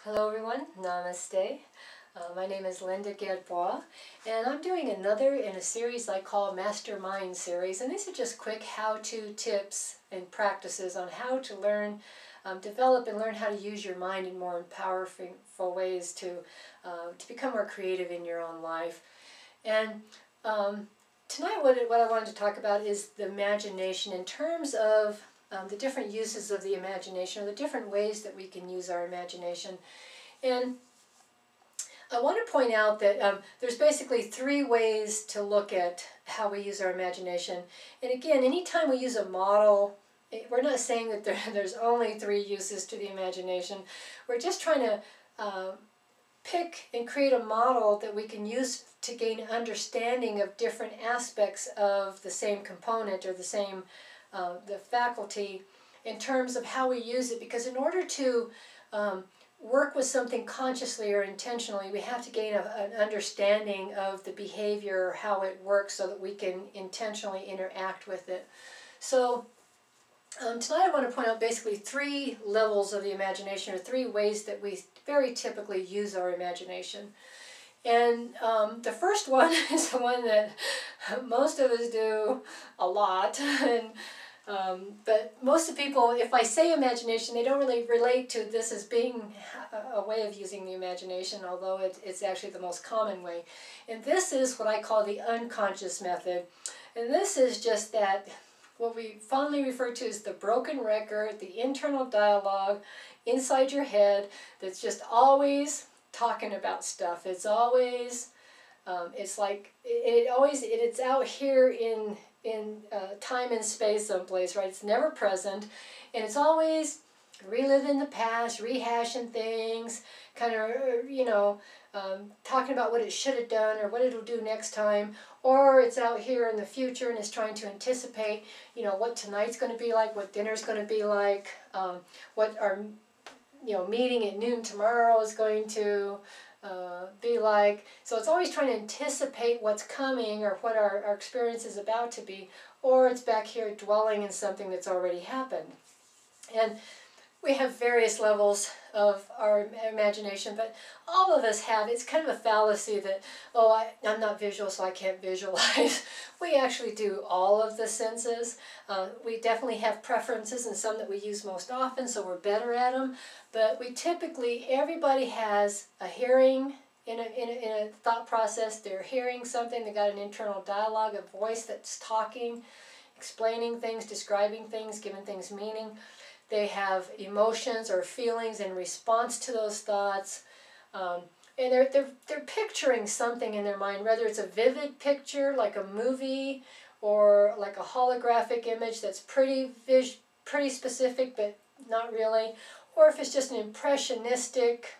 Hello everyone, Namaste. My name is Linda Gadbois, and I'm doing another in a series I call Mastermind Series, and these are just quick how-to tips and practices on how to learn, develop and learn how to use your mind in more powerful ways to become more creative in your own life. And tonight what I wanted to talk about is the imagination in terms of the different uses of the imagination, or the different ways that we can use our imagination. And I want to point out that there's basically three ways to look at how we use our imagination. And again, anytime we use a model, we're not saying that there's only three uses to the imagination. We're just trying to pick and create a model that we can use to gain understanding of different aspects of the same component or the same the faculty in terms of how we use it, because in order to work with something consciously or intentionally, we have to gain an understanding of the behavior or how it works so that we can intentionally interact with it. So tonight I want to point out basically three levels of the imagination, or three ways that we very typically use our imagination. And the first one is the one that most of us do a lot. But most of the people, if I say imagination, they don't really relate to this as being a way of using the imagination, although it's actually the most common way. And this is what I call the unconscious method. And this is just that, what we fondly refer to as the broken record, the internal dialogue inside your head that's just always talking about stuff. It's always, it's like, it's out here in time and space someplace, right? It's never present, and it's always reliving the past, rehashing things, kind of, talking about what it should have done or what it'll do next time, or it's out here in the future and it's trying to anticipate, what tonight's going to be like, what dinner's going to be like, what our, meeting at noon tomorrow is going to be like. So it's always trying to anticipate what's coming or what our experience is about to be, or it's back here dwelling in something that's already happened. And we have various levels of our imagination, but all of us have. It's kind of a fallacy that, I'm not visual, so I can't visualize. We actually do all of the senses. We definitely have preferences and some that we use most often, so we're better at them. But we typically, everybody has a hearing in a thought process. They're hearing something. They got an internal dialogue, a voice that's talking, explaining things, describing things, giving things meaning. They have emotions or feelings in response to those thoughts. And they're picturing something in their mind, whether it's a vivid picture like a movie or like a holographic image that's pretty specific but not really, or if it's just an impressionistic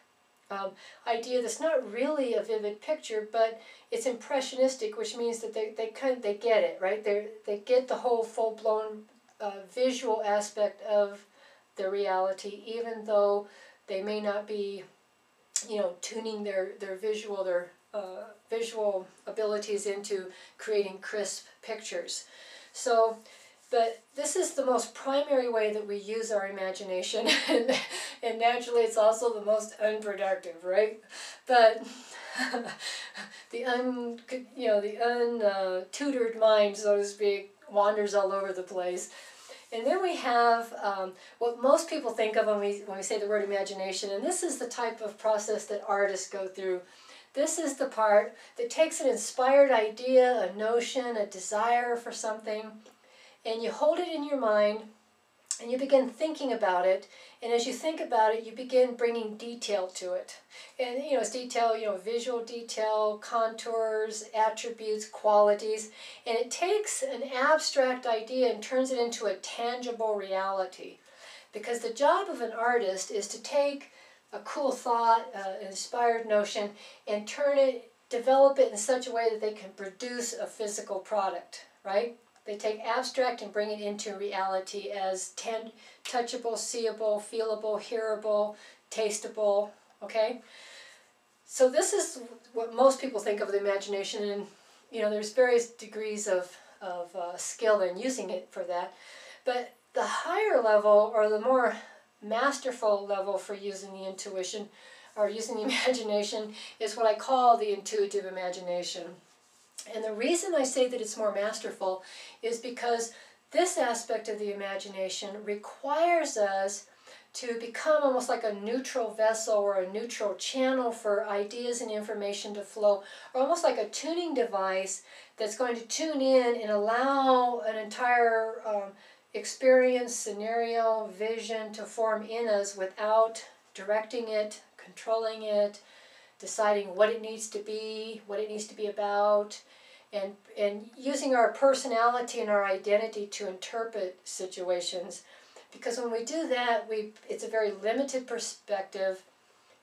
idea that's not really a vivid picture, but it's impressionistic, which means that they get it, right? They get the whole full-blown visual aspect of the reality, even though they may not be, tuning their visual abilities into creating crisp pictures. So, but this is the most primary way that we use our imagination, and naturally it's also the most unproductive, right? But the untutored mind, so to speak, wanders all over the place. And then we have what most people think of when we say the word imagination, and this is the type of process that artists go through. This is the part that takes an inspired idea, a notion, a desire for something, and you hold it in your mind, and you begin thinking about it, and as you think about it, you begin bringing detail to it. And, it's detail, visual detail, contours, attributes, qualities, and it takes an abstract idea and turns it into a tangible reality. Because the job of an artist is to take a cool thought, an inspired notion, and develop it in such a way that they can produce a physical product, right? They take abstract and bring it into reality as touchable, seeable, feelable, hearable, tasteable, okay? So this is what most people think of the imagination, and there's various degrees of skill in using it for that. But the higher level, or the more masterful level for using the intuition or using the imagination is what I call the intuitive imagination. And the reason I say that it's more masterful is because this aspect of the imagination requires us to become almost like a neutral vessel or a neutral channel for ideas and information to flow, or almost like a tuning device that's going to tune in and allow an entire experience, scenario, vision to form in us without directing it, controlling it, deciding what it needs to be, what it needs to be about, and using our personality and our identity to interpret situations. Because when we do that, it's a very limited perspective.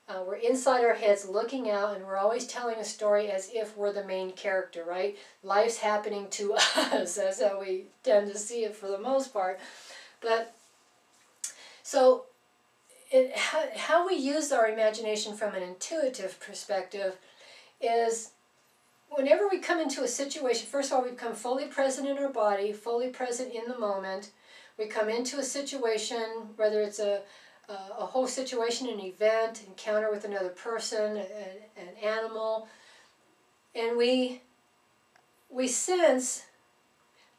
We're inside our heads looking out, and we're always telling a story as if we're the main character, right? Life's happening to us. That's how we tend to see it for the most part. But so how we use our imagination from an intuitive perspective is whenever we come into a situation, first of all, we become fully present in our body, fully present in the moment. We come into a situation, whether it's a whole situation, an event, encounter with another person, an animal, and we sense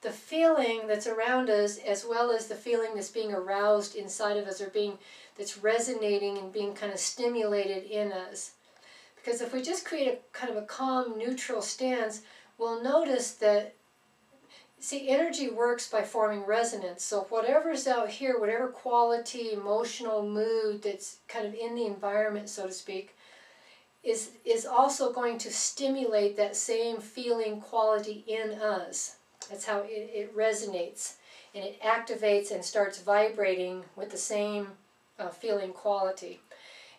the feeling that's around us as well as the feeling that's being aroused inside of us, or that's resonating and being kind of stimulated in us. Because if we just create a kind of a calm, neutral stance, we'll notice that, see, energy works by forming resonance. So whatever's out here, whatever quality, emotional mood that's kind of in the environment, so to speak, is also going to stimulate that same feeling quality in us. That's how it resonates, and it activates and starts vibrating with the same feeling quality.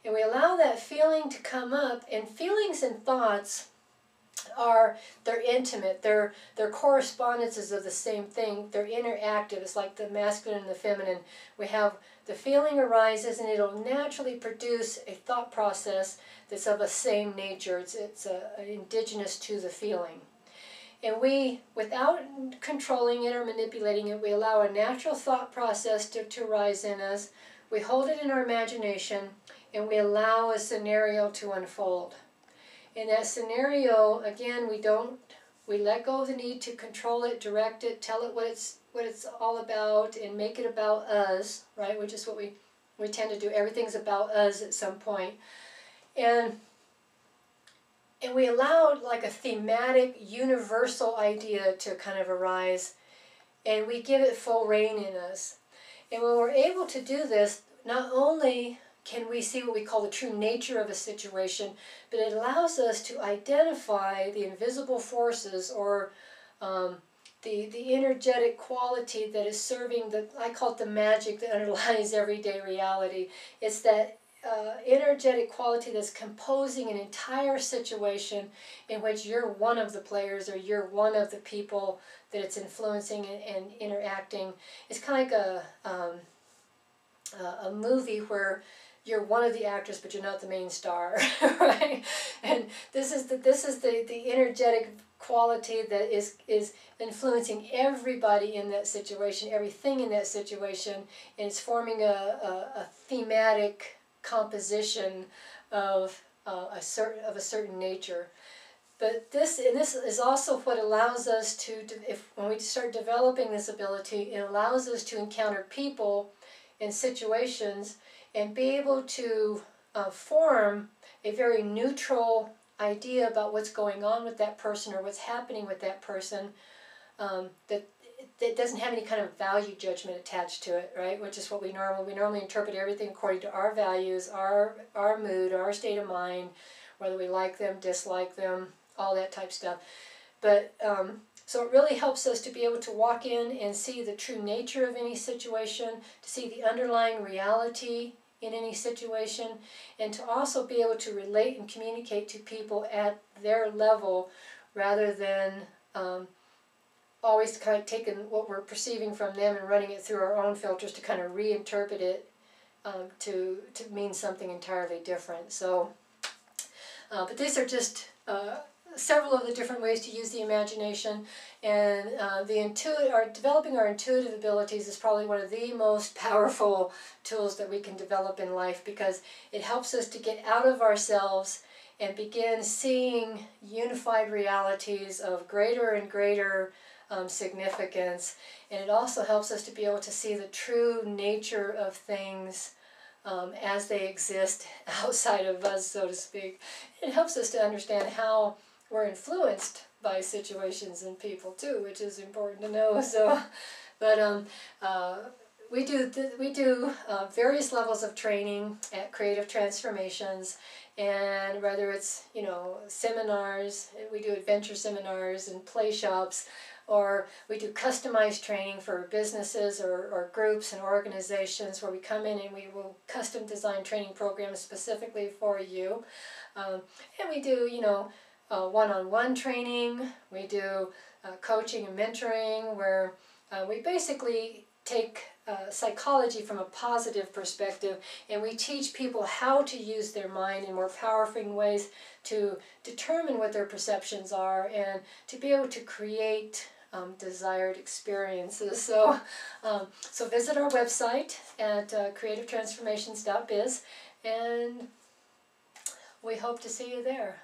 And we allow that feeling to come up, and feelings and thoughts they're intimate, they're correspondences of the same thing, they're interactive. It's like the masculine and the feminine. We have the feeling arises, and it'll naturally produce a thought process that's of the same nature. It's indigenous to the feeling. And we, without controlling it or manipulating it, we allow a natural thought process to rise in us. We hold it in our imagination, and we allow a scenario to unfold. In that scenario, again, we let go of the need to control it, direct it, tell it what it's all about, and make it about us, right? Which is what we tend to do. Everything's about us at some point. And we allow like a thematic, universal idea to kind of arise, and we give it full reign in us. And when we're able to do this, not only can we see what we call the true nature of a situation, but it allows us to identify the invisible forces, or the energetic quality that is serving I call it the magic that underlies everyday reality. It's that energetic quality that's composing an entire situation in which you're one of the players, or you're one of the people that it's influencing and interacting. It's kind of like a movie where you're one of the actors, but you're not the main star, right? And this is the energetic quality that is influencing everybody in that situation, everything in that situation, and it's forming a thematic composition of a certain nature. But this is also what allows us to, when we start developing this ability, it allows us to encounter people and situations and be able to form a very neutral idea about what's going on with that person or what's happening with that person, that doesn't have any kind of value judgment attached to it, right? Which is what we normally interpret everything according to our values, our mood, our state of mind, whether we like them, dislike them, all that type stuff. But so it really helps us to be able to walk in and see the true nature of any situation, to see the underlying reality in any situation, and to also be able to relate and communicate to people at their level, rather than always kind of taking what we're perceiving from them and running it through our own filters to kind of reinterpret it to mean something entirely different. So, but these are just several of the different ways to use the imagination, and developing our intuitive abilities is probably one of the most powerful tools that we can develop in life, because it helps us to get out of ourselves and begin seeing unified realities of greater and greater significance. And it also helps us to be able to see the true nature of things as they exist outside of us, so to speak. It helps us to understand how we're influenced by situations and people too, which is important to know. So, but we do various levels of training at Creative Transformations, and whether it's, you know, seminars, we do adventure seminars and play shops, or we do customized training for businesses or groups and organizations, where we come in and we will custom design training programs specifically for you. And we do, you know, one-on-one training. We do coaching and mentoring, where we basically take psychology from a positive perspective, and we teach people how to use their mind in more powerful ways to determine what their perceptions are and to be able to create desired experiences. So, so visit our website at creativetransformations.biz, and we hope to see you there.